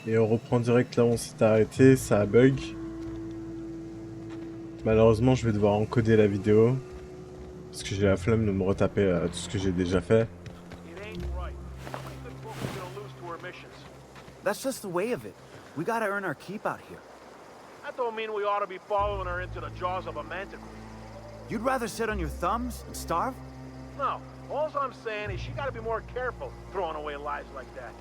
Et on reprend direct là où on s'est arrêté, ça a bug. Malheureusement, je vais devoir encoder la vidéo. Parce que j'ai la flemme de me retaper tout ce que j'ai déjà fait. It ain't right. Good folks are gonna lose to her missions. That's just the way of it. We gotta earn our keep out here. That don't mean we ought to be following her into the jaws of a manticore. You'd rather sit on your thumbs and starve? No, all I'm saying is she gotta be more careful throwing away lives like that.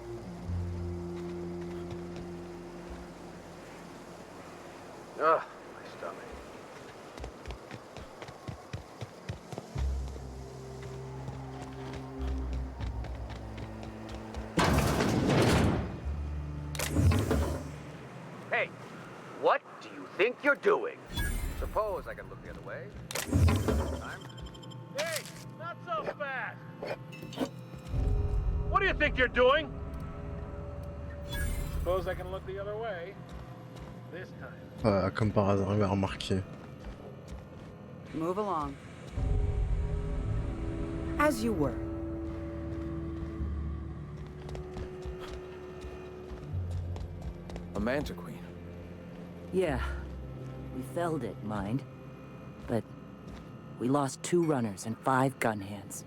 Ugh, my stomach. Hey, what do you think you're doing? Suppose I can look the other way. Time. Hey, not so fast! What do you think you're doing? Suppose I can look the other way. This time. Comme par hasard, il va remarquer. Move along. As you were. A mantiqueen. Yeah, we felled it, mind. But we lost 2 runners and 5 gun hands.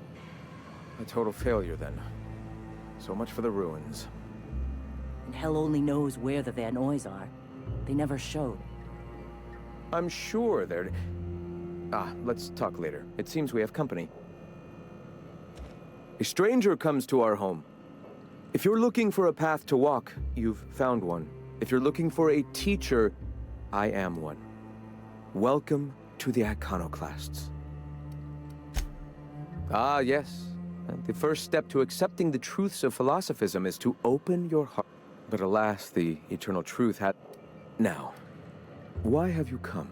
A total failure, then. So much for the ruins. And hell only knows where the Van Oys are. They never showed. I'm sure they're... let's talk later. It seems we have company. A stranger comes to our home. If you're looking for a path to walk, you've found one. If you're looking for a teacher, I am one. Welcome to the Iconoclasts. Ah, yes. The first step to accepting the truths of philosophism is to open your heart. But alas, the eternal truth had... Now, why have you come?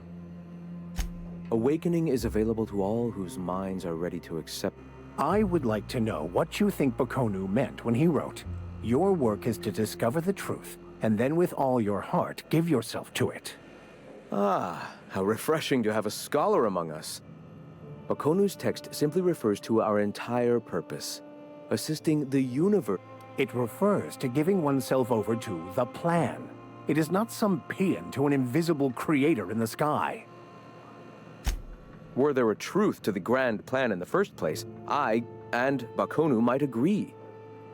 Awakening is available to all whose minds are ready to accept. I would like to know what you think Bakonu meant when he wrote, "Your work is to discover the truth, and then with all your heart give yourself to it." Ah, how refreshing to have a scholar among us. Bakonu's text simply refers to our entire purpose, assisting the universe. It refers to giving oneself over to the plan. It is not some paean to an invisible creator in the sky. Were there a truth to the grand plan in the first place, I and Bakonu might agree.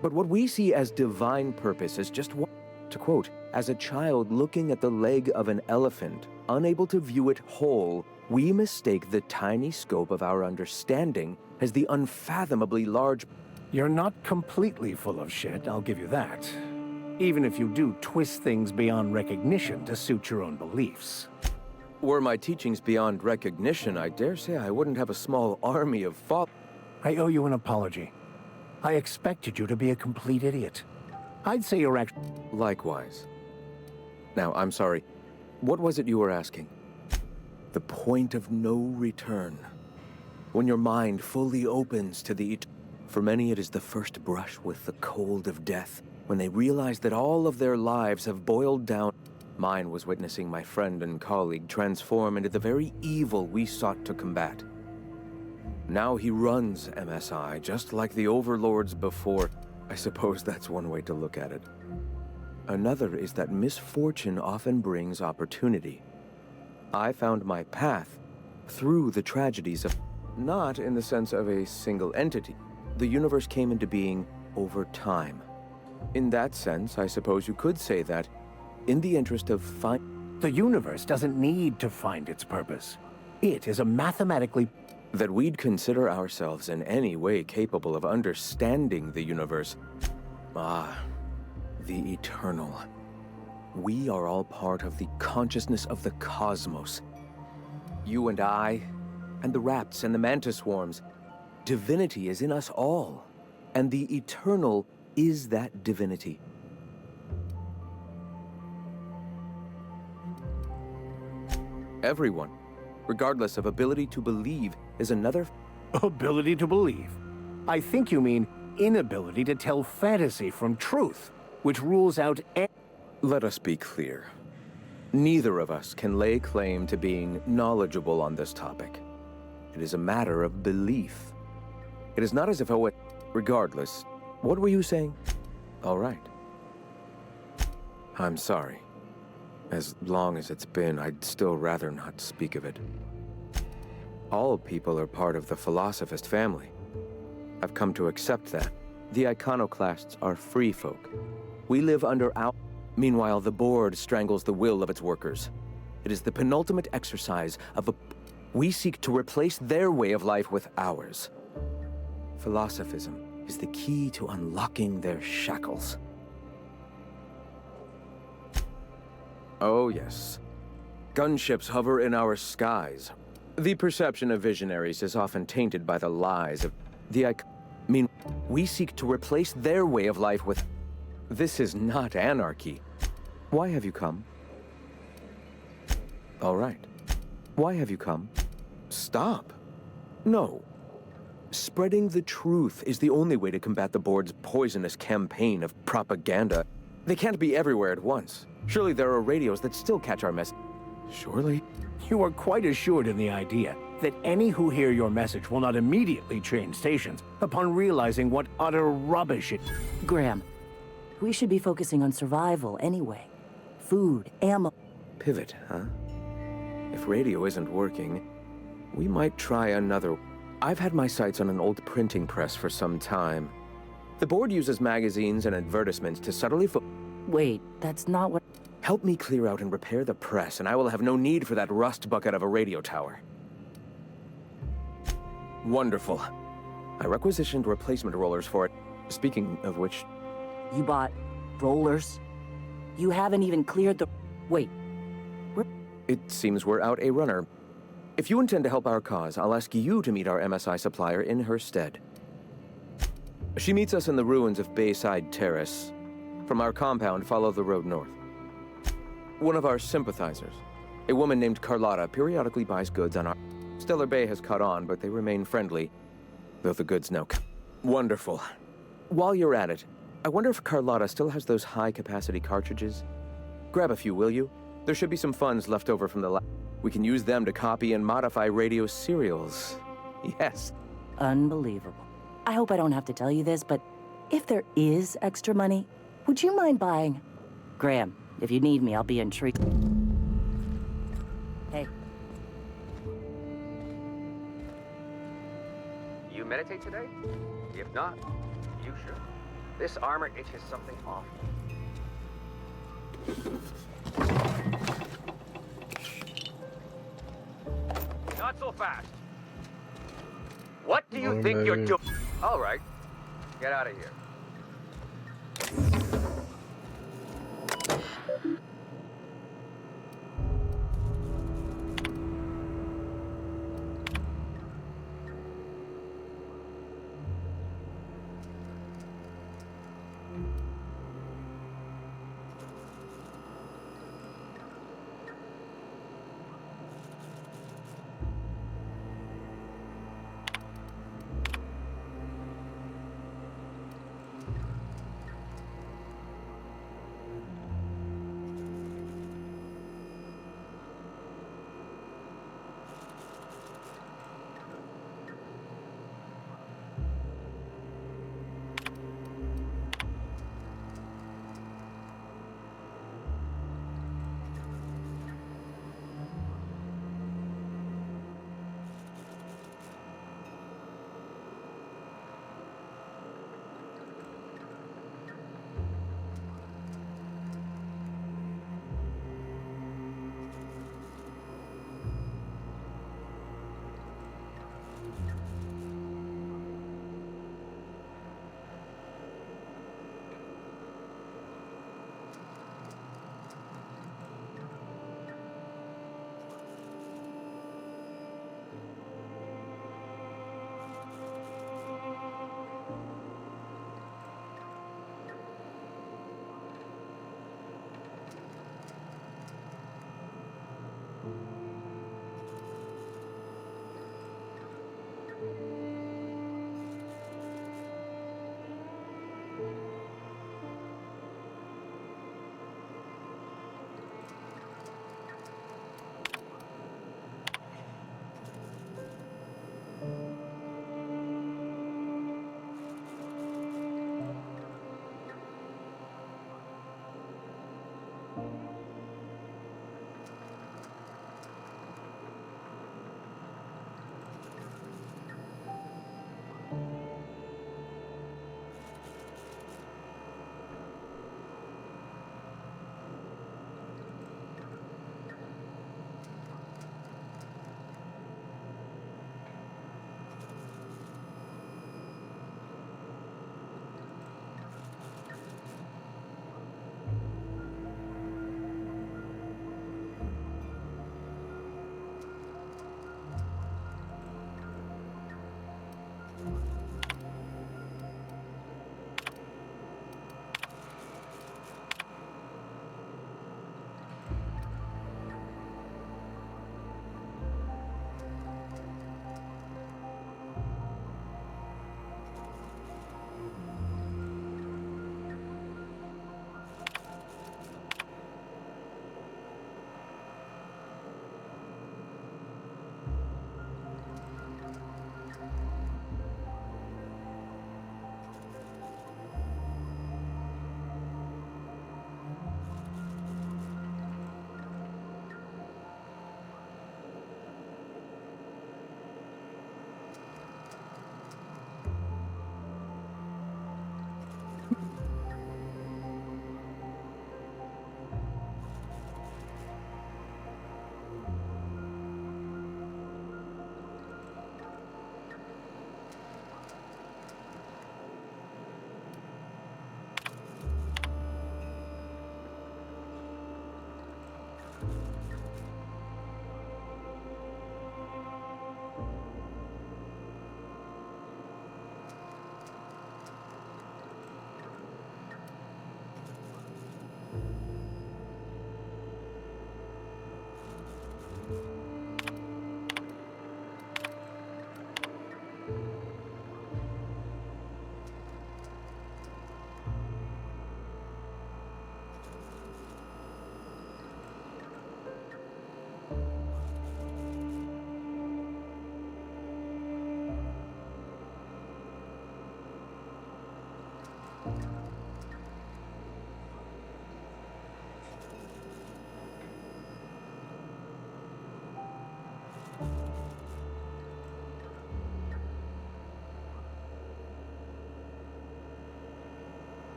But what we see as divine purpose is just what, to quote, as a child looking at the leg of an elephant, unable to view it whole, we mistake the tiny scope of our understanding as the unfathomably large... You're not completely full of shit, I'll give you that. Even if you do twist things beyond recognition to suit your own beliefs. Were my teachings beyond recognition, I dare say I wouldn't have a small army of I owe you an apology. I expected you to be a complete idiot. I'd say you're actually... Likewise. Now, I'm sorry. What was it you were asking? The point of no return. When your mind fully opens to the... For many, it is the first brush with the cold of death, when they realize that all of their lives have boiled down. Mine was witnessing my friend and colleague transform into the very evil we sought to combat. Now he runs MSI, just like the overlords before. I suppose that's one way to look at it. Another is that misfortune often brings opportunity. I found my path through the tragedies of... Not in the sense of a single entity. The universe came into being over time. In that sense, I suppose you could say that, in the interest of The universe doesn't need to find its purpose. It is a mathematically... That we'd consider ourselves in any way capable of understanding the universe. Ah, the eternal. We are all part of the consciousness of the cosmos. You and I, and the rats and the mantis swarms. Divinity is in us all, and the eternal is that divinity. Everyone, regardless of ability to believe, is another... Ability to believe. I think you mean inability to tell fantasy from truth, which rules out... Let us be clear. Neither of us can lay claim to being knowledgeable on this topic. It is a matter of belief. It is not as if regardless, what were you saying? All right. I'm sorry. As long as it's been, I'd still rather not speak of it. All people are part of the Philosophist family. I've come to accept that. The iconoclasts are free folk. We live under our... Meanwhile, the board strangles the will of its workers. It is the penultimate exercise of a... We seek to replace their way of life with ours. Philosophism is the key to unlocking their shackles. Oh, yes. Gunships hover in our skies. The perception of visionaries is often tainted by the lies of the we seek to replace their way of life with... This is not anarchy. Why have you come? All right. Why have you come? Stop. No. Spreading the truth is the only way to combat the board's poisonous campaign of propaganda. They can't be everywhere at once. Surely there are radios that still catch our message. Surely? You are quite assured in the idea that any who hear your message will not immediately change stations upon realizing what utter rubbish it... Graham, we should be focusing on survival anyway. Food, ammo... Pivot, huh? If radio isn't working, we might try another... I've had my sights on an old printing press for some time. The board uses magazines and advertisements to subtly Wait, that's not what... Help me clear out and repair the press, and I will have no need for that rust bucket of a radio tower. Wonderful. I requisitioned replacement rollers for it. Speaking of which... You bought rollers? You haven't even cleared the... Wait. It seems we're out a runner. If you intend to help our cause, I'll ask you to meet our MSI supplier in her stead. She meets us in the ruins of Bayside Terrace. From our compound, follow the road north. One of our sympathizers, a woman named Carlotta, periodically buys goods on our... Stellar Bay has caught on, but they remain friendly, though the goods now... Wonderful. While you're at it, I wonder if Carlotta still has those high-capacity cartridges? Grab a few, will you? There should be some funds left over from the lab. We can use them to copy and modify radio serials. Yes. Unbelievable. I hope I don't have to tell you this, but if there is extra money, would you mind buying... Graham, if you need me, I'll be intrigued. Hey. You meditate today? If not, you should. This armor itches something awful. Not so fast. What do you think you're doing? All right, get out of here.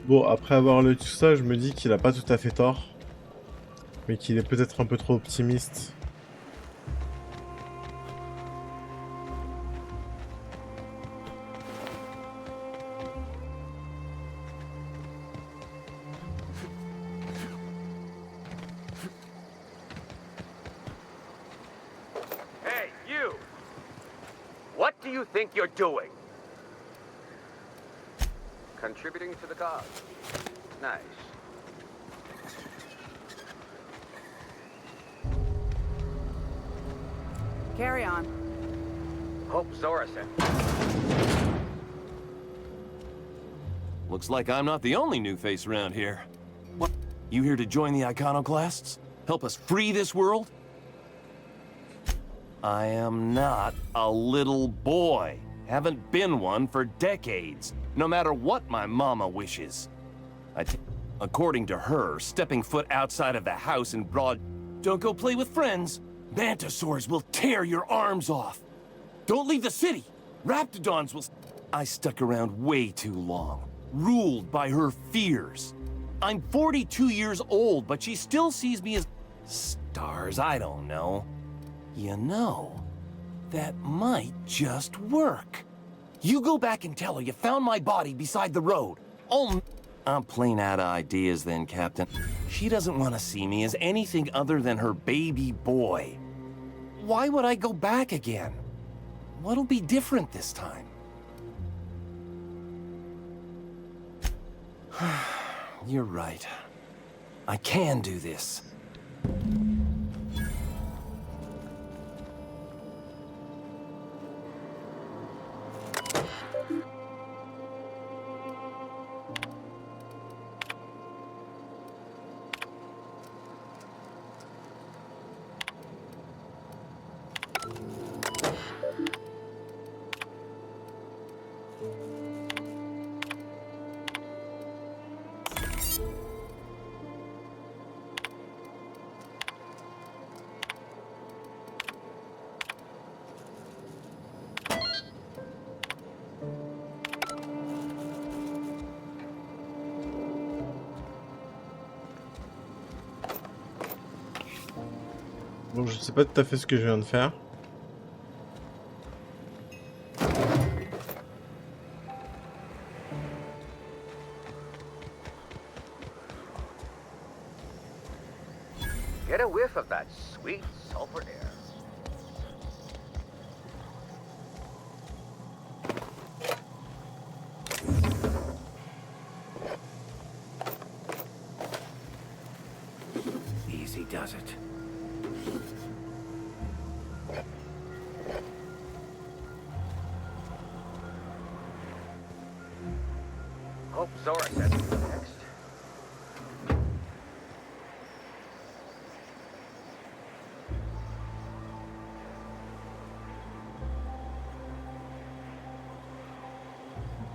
Bon, après avoir lu tout ça, je me dis qu'il a pas tout à fait tort, mais qu'il est peut-être un peu trop optimiste. Hey, you! What do you think you're doing? Contributing to the cause. Nice. Carry on. Hope Zora said. Looks like I'm not the only new face around here. What? You here to join the Iconoclasts? Help us free this world? I am not a little boy. Haven't been one for decades, no matter what my mama wishes. According to her, stepping foot outside of the house in broad... Don't go play with friends. Mantisaurs will tear your arms off. Don't leave the city. Raptidons will... I stuck around way too long, ruled by her fears. I'm 42 years old, but she still sees me as... Stars, I don't know. You know, that might just work. You go back and tell her you found my body beside the road. I'm plain out of ideas then, Captain. She doesn't want to see me as anything other than her baby boy. Why would I go back again? What'll be different this time? You're right. I can do this. Bon, je sais pas tout à fait ce que je viens de faire. Get a whiff of that sweet sulfur air. Easy does it. Hope Zora said next.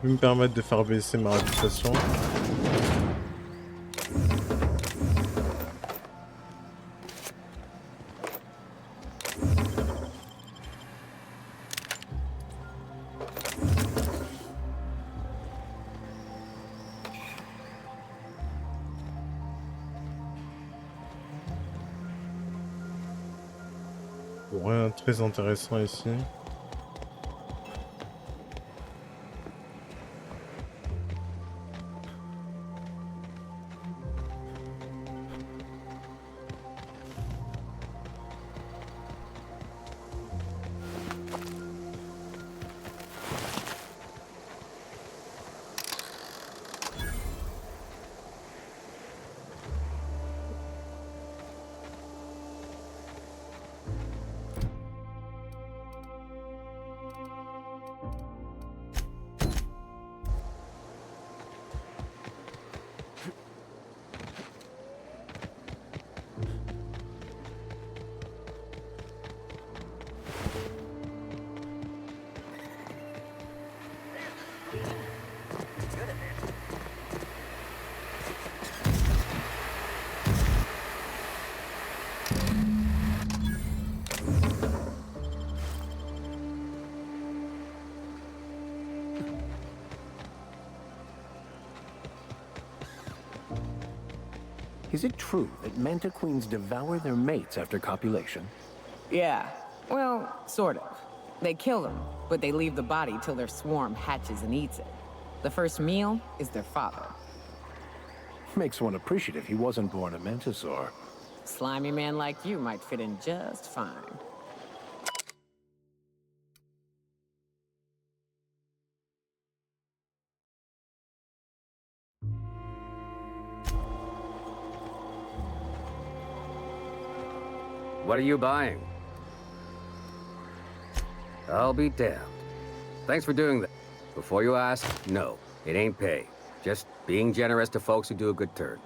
Je vais me permettre de faire baisser ma réputation. Bon, rien de très intéressant ici. Is it true that manta queens devour their mates after copulation? Yeah. Well, sort of. They kill them, but they leave the body till their swarm hatches and eats it. The first meal is their father. Makes one appreciative he wasn't born a mantisaur. Slimy man like you might fit in just fine. What are you buying? I'll be damned. Thanks for doing that. Before you ask, no, it ain't pay. Just being generous to folks who do a good turn.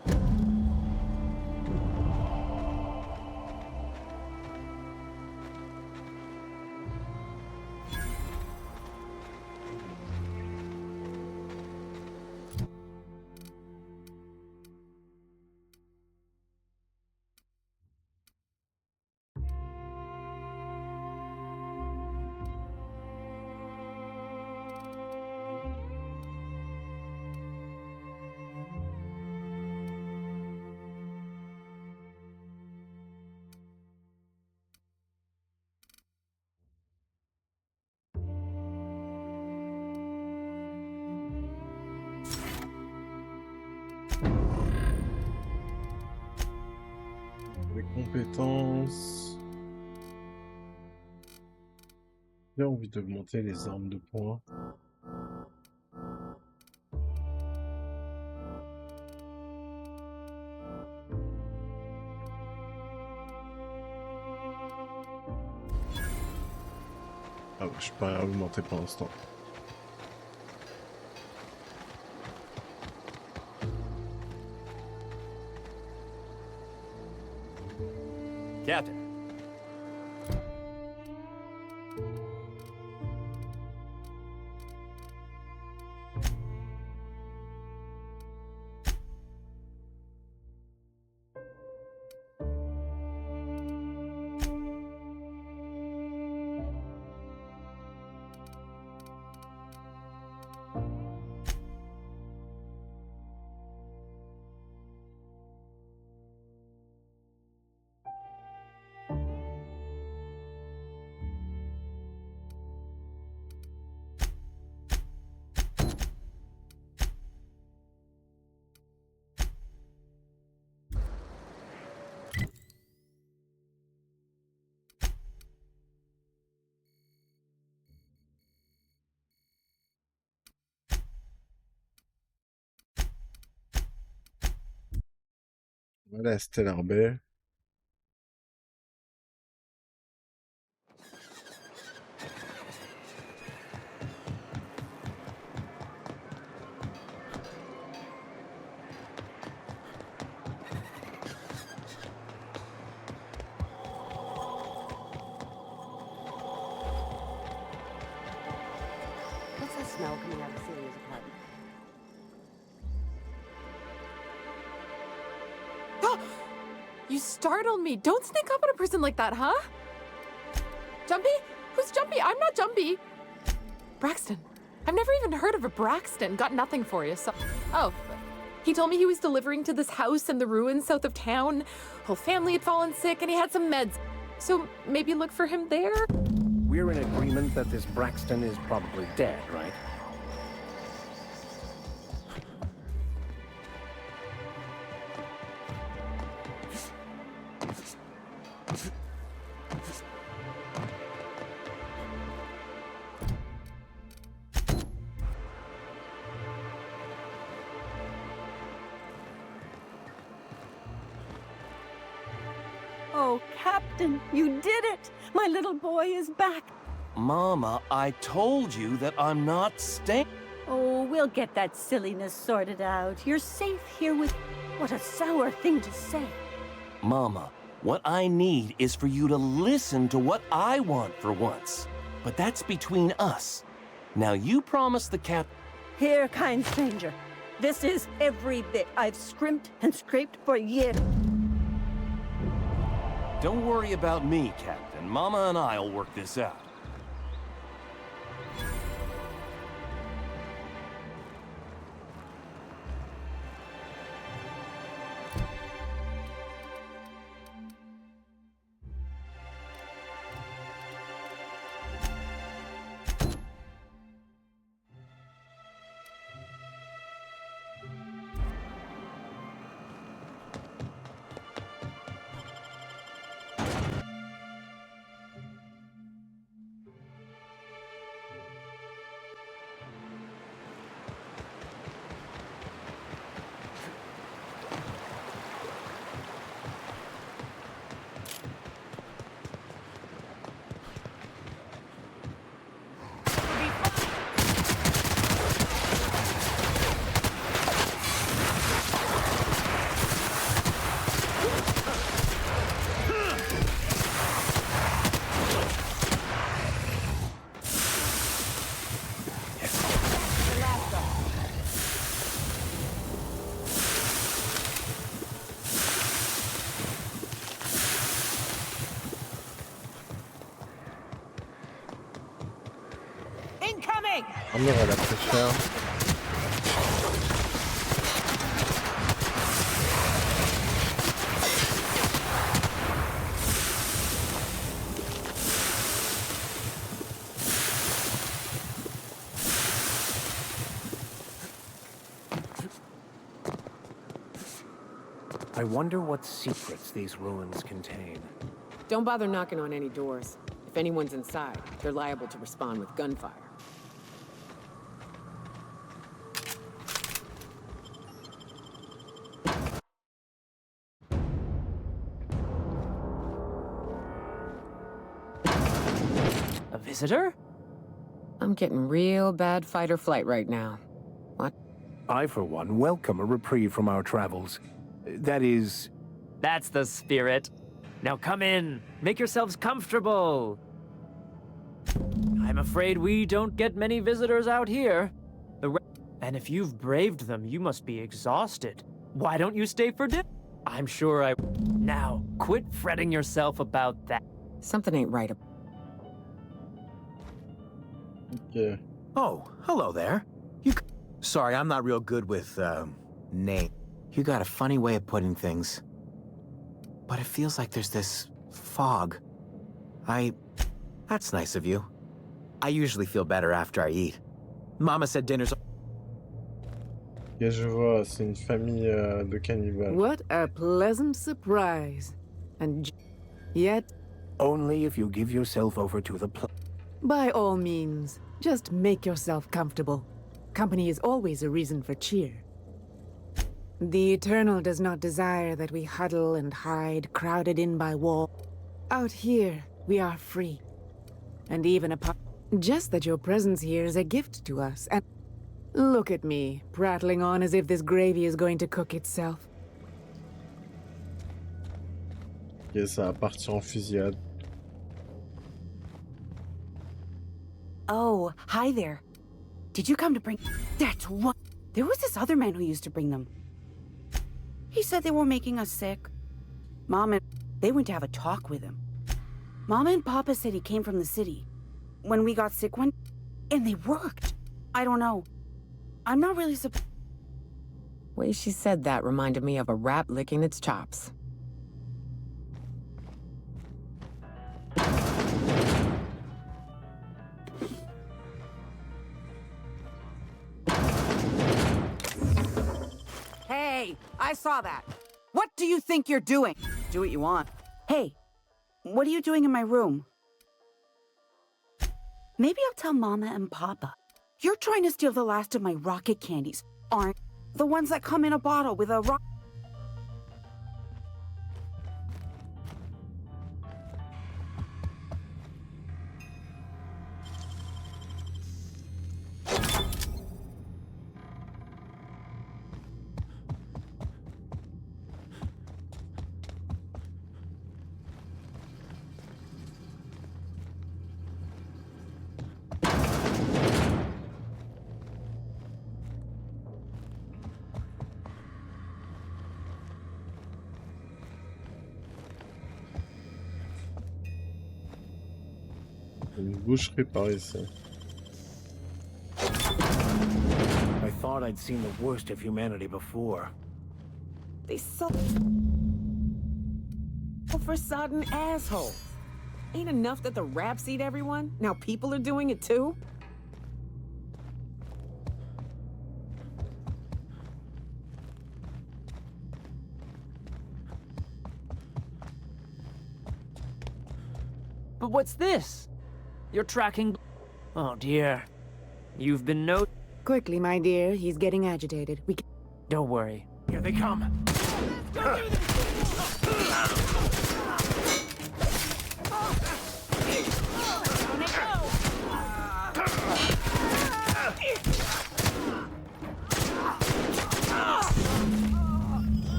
Les compétences. J'ai envie d'augmenter les armes de poing. Ah ouais, je peux pas augmenter pour l'instant. Captain. Voilà, Stellar Bay. What's that smell coming out of Celia's apartment? You startled me. Don't sneak up on a person like that, huh? Jumpy? Who's Jumpy? I'm not Jumpy. Braxton. I've never even heard of a Braxton. Got nothing for you, so... Oh. He told me he was delivering to this house in the ruins south of town. Whole family had fallen sick and he had some meds. So maybe look for him there? We're in agreement that this Braxton is probably dead, right? Oh, Captain, you did it! My little boy is back. Mama, I told you that I'm not staying. Oh, we'll get that silliness sorted out. You're safe here with... What a sour thing to say. Mama, what I need is for you to listen to what I want for once. But that's between us. Now you promised the cap... Here, kind stranger. This is every bit I've scrimped and scraped for years. Don't worry about me, Captain. Mama and I'll work this out. Hey! Armure, elle a très cher. I wonder what secrets these ruins contain. Don't bother knocking on any doors. If anyone's inside, they're liable to respond with gunfire. A visitor? I'm getting real bad fight or flight right now. What? I, for one, welcome a reprieve from our travels. That is... That's the spirit. Now come in. Make yourselves comfortable. I'm afraid we don't get many visitors out here. And if you've braved them, you must be exhausted. Why don't you stay for dinner? I'm sure I... Now, quit fretting yourself about that. Something ain't right. Ok. Oh, hello there. Sorry, I'm not real good with, name. You got a funny way of putting things. But it feels like there's this fog. That's nice of you. I usually feel better after I eat. Mama said dinner's... Ok, je vois, c'est une famille de cannibales. What a pleasant surprise. And yet, Only if you give yourself over to the by all means, just make yourself comfortable. Company is always a reason for cheer. The Eternal does not desire that we huddle and hide, crowded in by wall. Out here, we are free. And even apart... Just that your presence here is a gift to us, and... Look at me, prattling on as if this gravy is going to cook itself. Ok, ça va partir en fusillade. Oh, hi there. Did you come to bring... That's what... There was this other man who used to bring them. He said they were making us sick. Mom and... They went to have a talk with him. Mama and Papa said he came from the city. When we got sick one... And they worked. I don't know. I'm not really surprised. Way she said that reminded me of a rat licking its chops. Hey, I saw that. What do you think you're doing? Do what you want. Hey, what are you doing in my room? Maybe I'll tell Mama and Papa. You're trying to steal the last of my rocket candies, aren't you? The ones that come in a bottle with a rock... Une boucherie par ici. I thought I'd seen the worst of humanity before. They so for sodden assholes. Ain't enough that the raps eat everyone? Now people are doing it too? But what's this? You're tracking... Oh dear. You've been Quickly, my dear, he's getting agitated. We can... Don't worry. Here they come.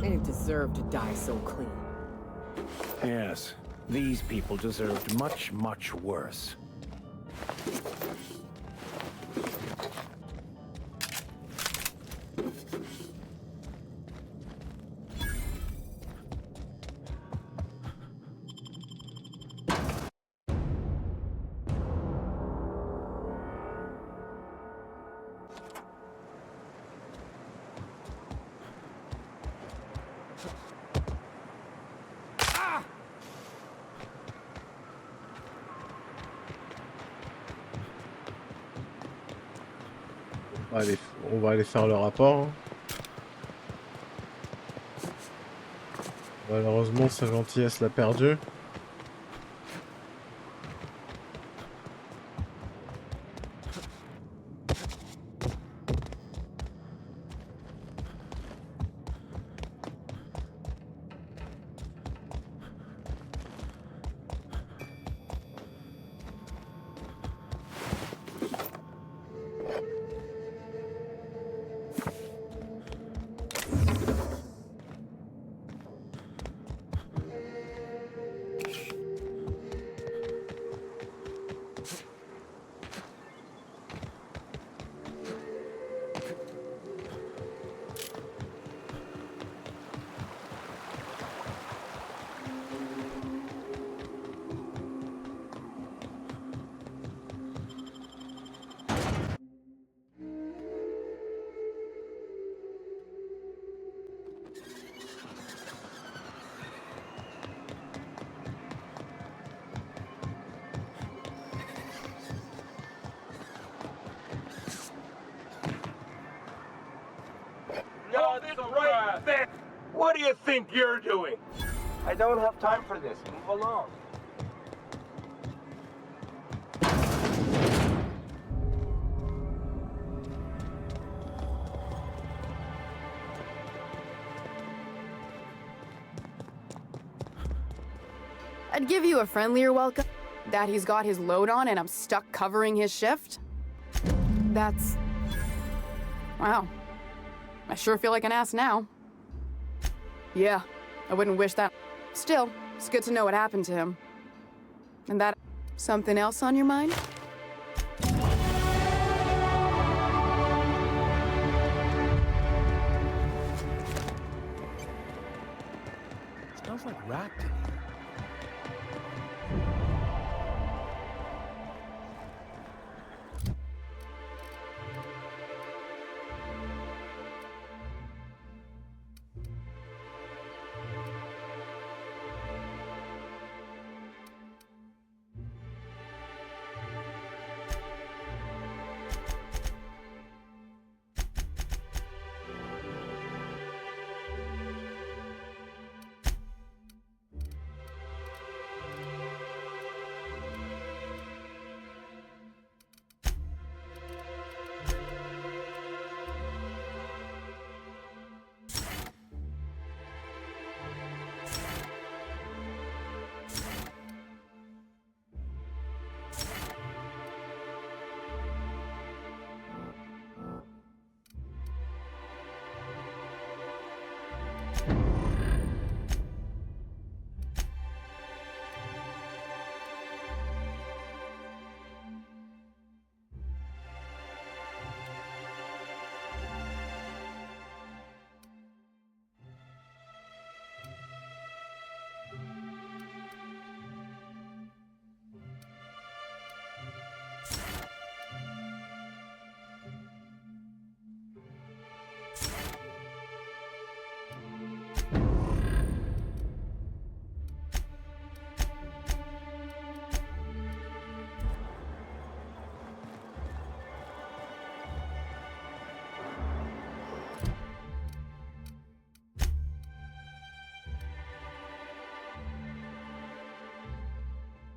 They didn't deserve to die so clean. Yes, these people deserved much, much worse. Allez, on va aller faire le rapport, hein. Malheureusement, sa gentillesse l'a perdu. No, this right there. What do you think you're doing? I don't have time for this. Move along. I'd give you a friendlier welcome. That he's got his load on and I'm stuck covering his shift? That's... Wow. I sure feel like an ass now. Yeah, I wouldn't wish that. Still, it's good to know what happened to him. And that... Something else on your mind? Smells like rat in here.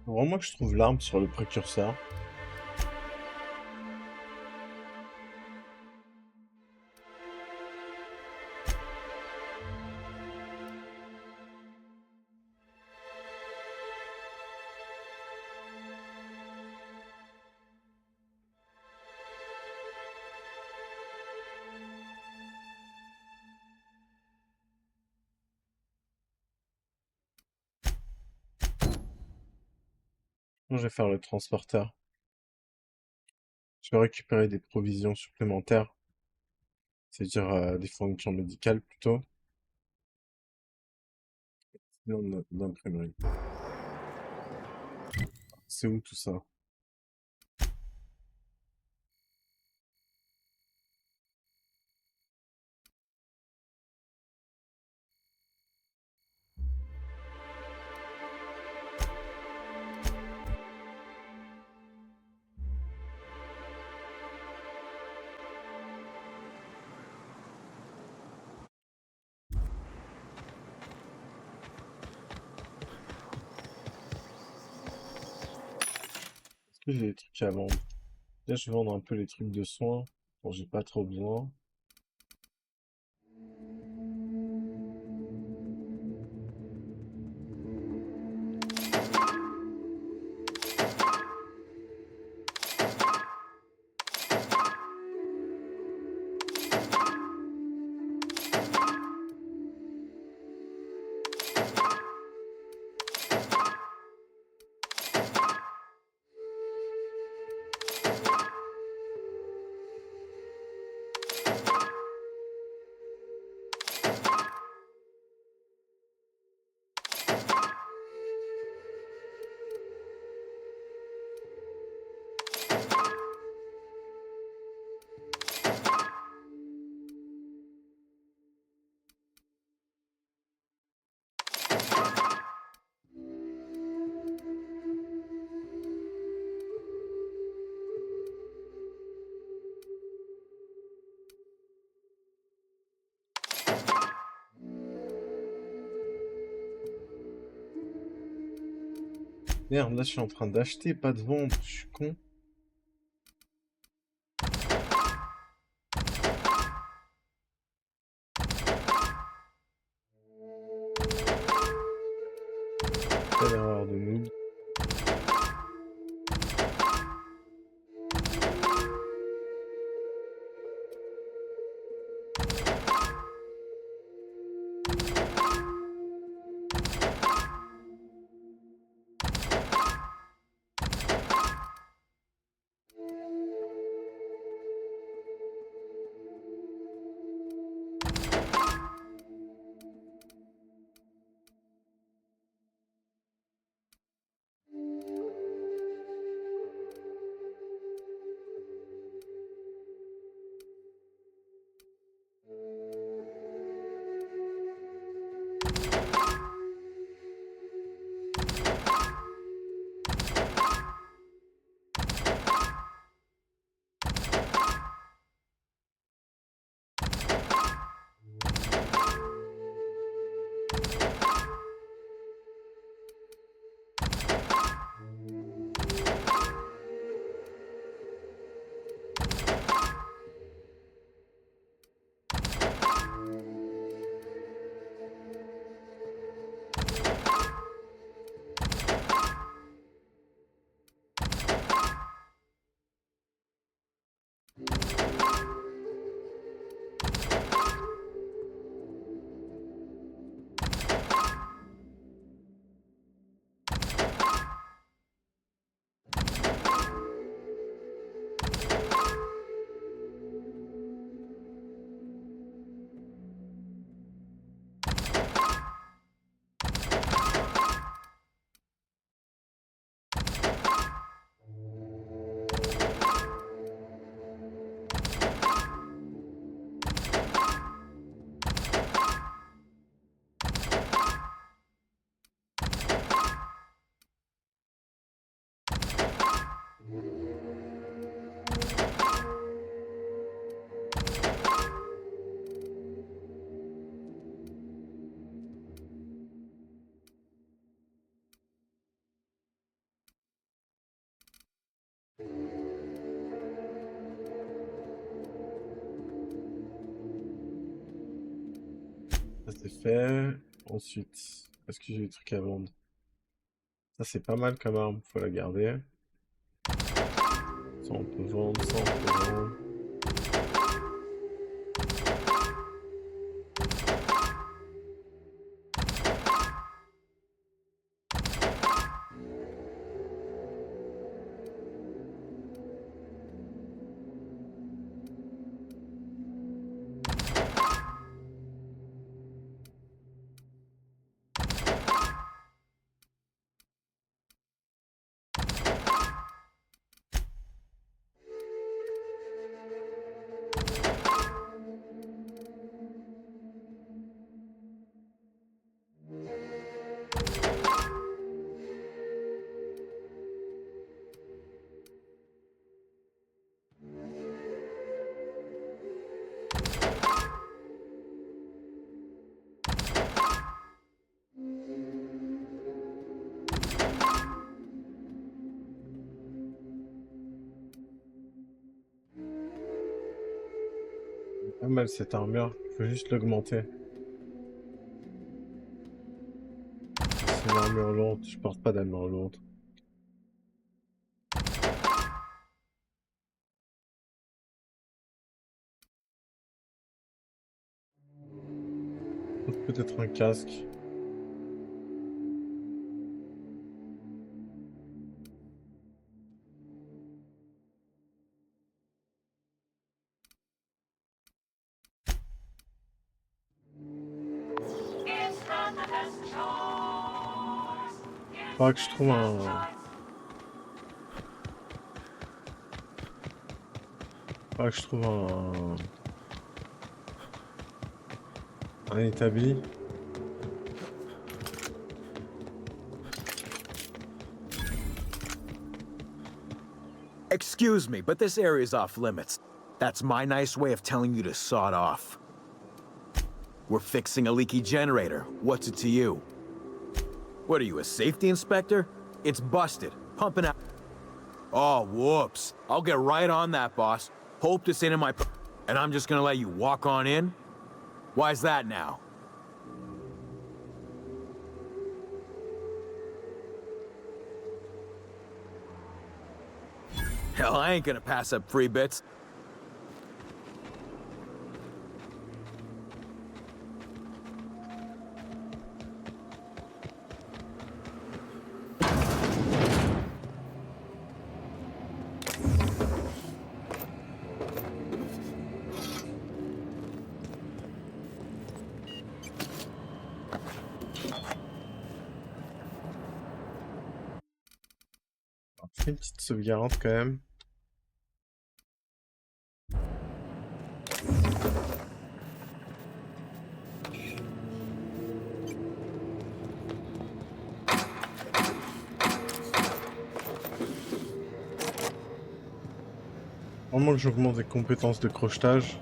Vraiment que je trouve l'arme sur le précurseur. Je vais faire le transporteur. Je vais récupérer des provisions supplémentaires, c'est-à-dire des fournitures médicales plutôt. Sinon, d'imprimerie. C'est où tout ça? Plus j'ai des trucs à vendre. Là, je vais vendre un peu les trucs de soins. Bon, j'ai pas trop besoin. Merde, là, je suis en train d'acheter, pas de vendre. Je suis con. Quelle erreur de noob. Ça, c'est fait. Ensuite, est-ce que j'ai des trucs à vendre? Ça, c'est pas mal comme arme. Faut la garder. Ça, on peut vendre. Ça, on peut vendre. Pas mal cette armure, faut juste l'augmenter. C'est une armure lourde, je porte pas d'armure lourde. Peut-être un casque. Faudra que je trouve un... Faudra que je trouve un établi. Excuse me, but this area is off limits. That's my nice way of telling you to sod off. We're fixing a leaky generator. What's it to you? What are you, a safety inspector? It's busted. Pumping out. Oh, whoops. I'll get right on that, boss. Hope this ain't in my... And I'm just gonna let you walk on in? Why's that now? Hell, I ain't gonna pass up free bits. On fait une petite sauvegarde quand même. Vraiment que j'augmente des compétences de crochetage.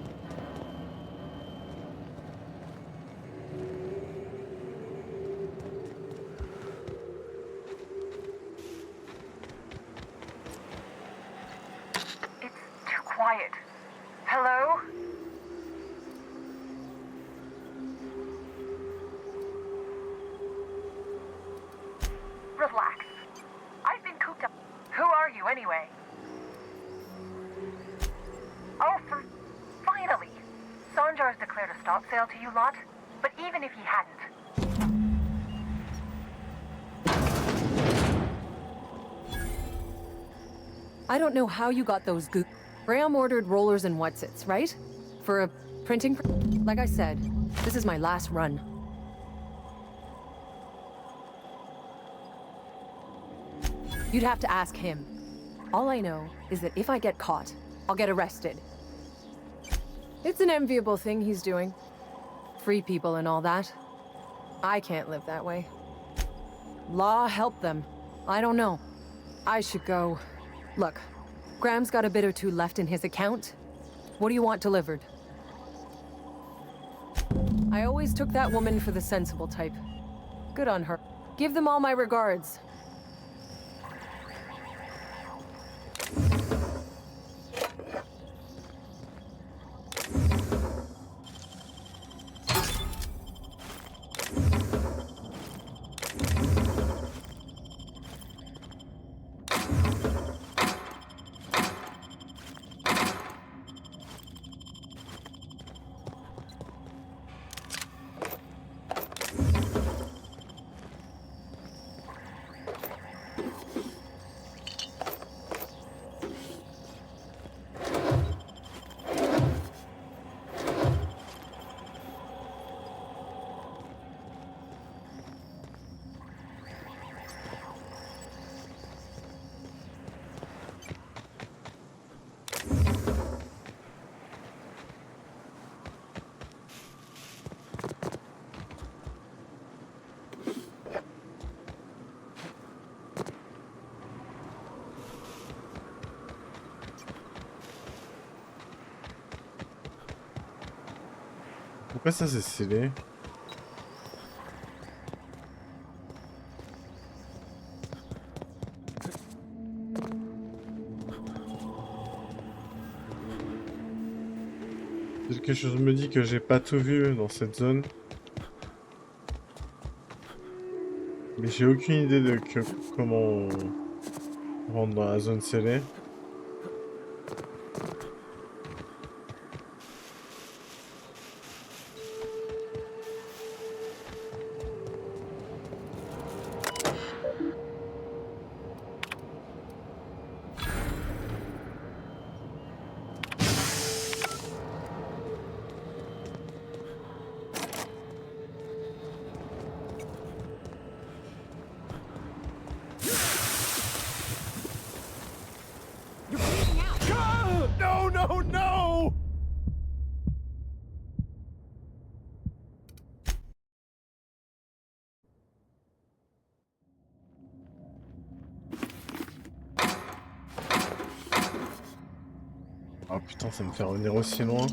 Too quiet. Hello? Relax. I've been cooped up. Who are you, anyway? Oh, finally! Sanjar's declared a stop sale to you lot, but even if he hadn't... I don't know how you got those Graham ordered rollers and whatsits, right? For a printing... Like I said, this is my last run. You'd have to ask him. All I know is that if I get caught, I'll get arrested. It's an enviable thing he's doing. Free people and all that. I can't live that way. Law help them. I don't know. I should go. Look, Graham's got a bit or two left in his account. What do you want delivered? I always took that woman for the sensible type. Good on her. Give them all my regards. Pourquoi ça c'est scellé? Quelque chose me dit que j'ai pas tout vu dans cette zone. Mais j'ai aucune idée de comment on rentre dans la zone scellée. No, no, no! Oh putain, ça me fait revenir aussi loin.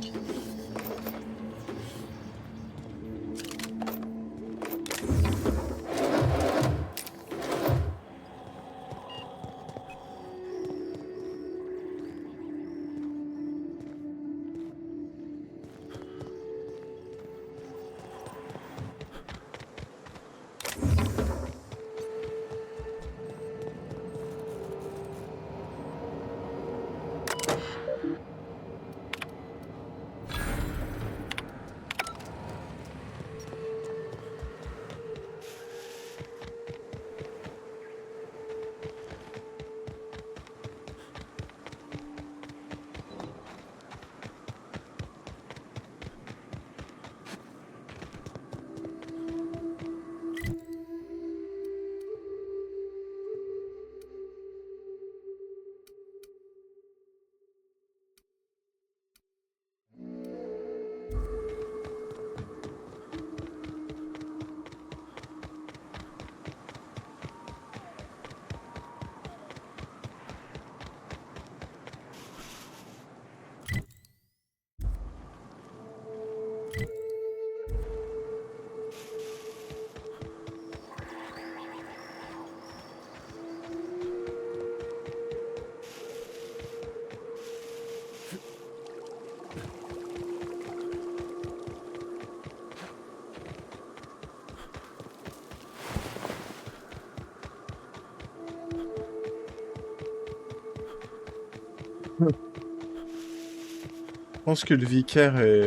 Je pense que le vicaire et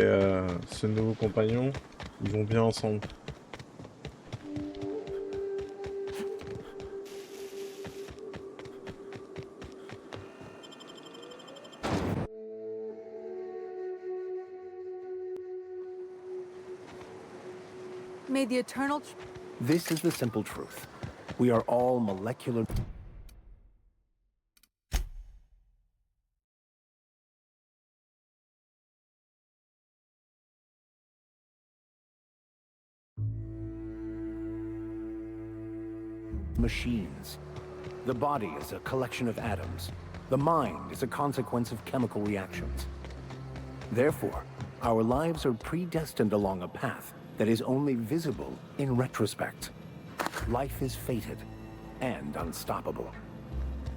ce nouveau compagnon, ils vont bien ensemble. May the eternal... This is the simple truth. We are all molecular... machines. The body is a collection of atoms. The mind is a consequence of chemical reactions. Therefore, our lives are predestined along a path that is only visible in retrospect. Life is fated and unstoppable.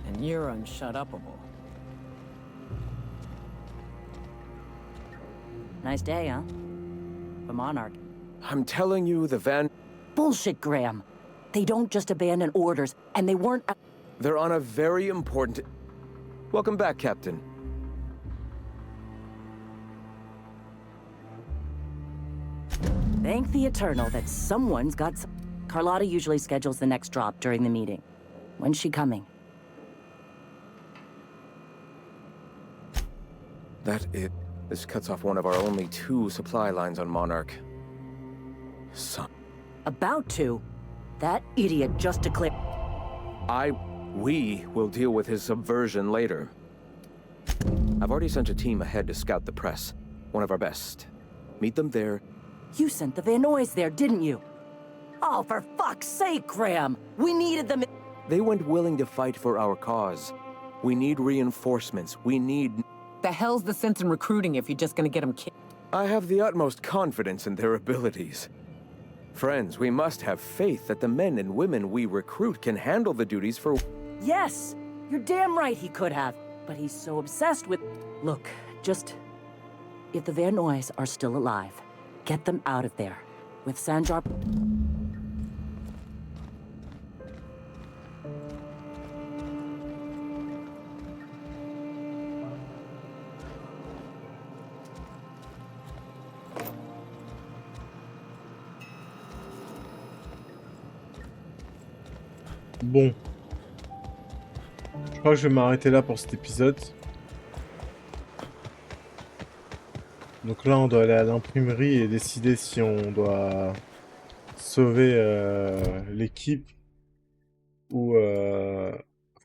And you're unshut-upable. Nice day, huh? The Monarch. I'm telling you, the Van... Bullshit, Graham. They don't just abandon orders, and they weren't... They're on a very important... Welcome back, Captain. Thank the Eternal that someone's got... Carlotta usually schedules the next drop during the meeting. When's she coming? This cuts off one of our only 2 supply lines on Monarch. About to? That idiot just declared... We will deal with his subversion later. I've already sent a team ahead to scout the press. One of our best. Meet them there. You sent the Van Noys there, didn't you? Oh, for fuck's sake, Graham! We needed them... They went willing to fight for our cause. We need reinforcements. We need... The hell's the sense in recruiting if you're just gonna get them killed? I have the utmost confidence in their abilities. Friends, we must have faith that the men and women we recruit can handle the duties for... Yes! You're damn right he could have. But he's so obsessed with... Look, just... If the Van Noys are still alive, get them out of there. With Sanjar... Bon. Je crois que je vais m'arrêter là pour cet épisode. Donc là, on doit aller à l'imprimerie et décider si on doit sauver l'équipe ou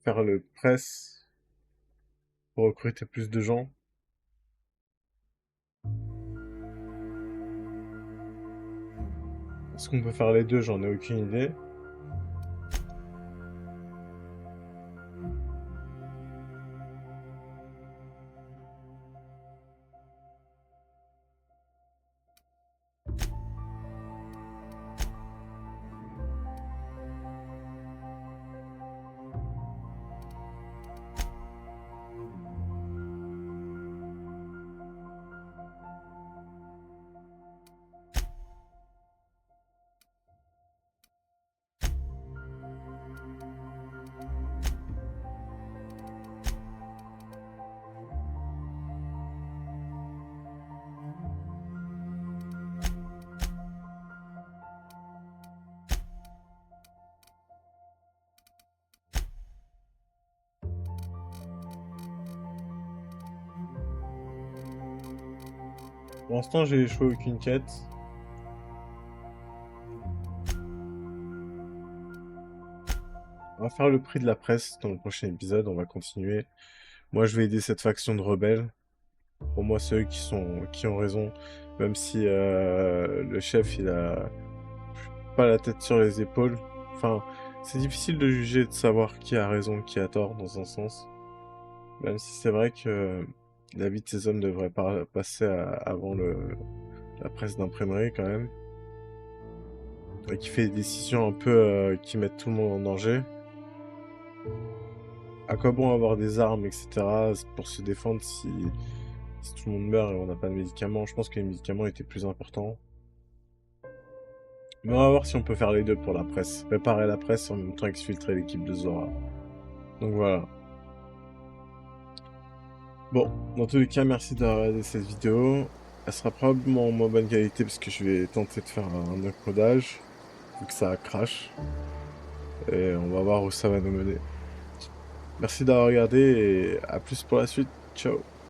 faire le press pour recruter plus de gens. Est-ce qu'on peut faire les deux? J'en ai aucune idée. Pour l'instant, j'ai échoué aucune quête. On va faire le prix de la presse dans le prochain épisode, on va continuer. Moi, je vais aider cette faction de rebelles. Pour moi, c'est eux qui ont raison. Même si le chef, il a pas la tête sur les épaules. Enfin, c'est difficile de juger, de savoir qui a raison, qui a tort, dans un sens. Même si c'est vrai que la vie de ces hommes devrait passer avant la presse d'imprimerie, quand même. Et qui fait des décisions un peu qui mettent tout le monde en danger. À quoi bon avoir des armes, etc. pour se défendre si tout le monde meurt et on n'a pas de médicaments? Je pense que les médicaments étaient plus importants. Mais on va voir si on peut faire les deux pour la presse. Préparer la presse et en même temps exfiltrer l'équipe de Zora. Donc voilà. Bon, dans tous les cas, merci d'avoir regardé cette vidéo. Elle sera probablement en moins bonne qualité parce que je vais tenter de faire un encodage. Vu que ça crash. Et on va voir où ça va nous mener. Merci d'avoir regardé et à plus pour la suite. Ciao.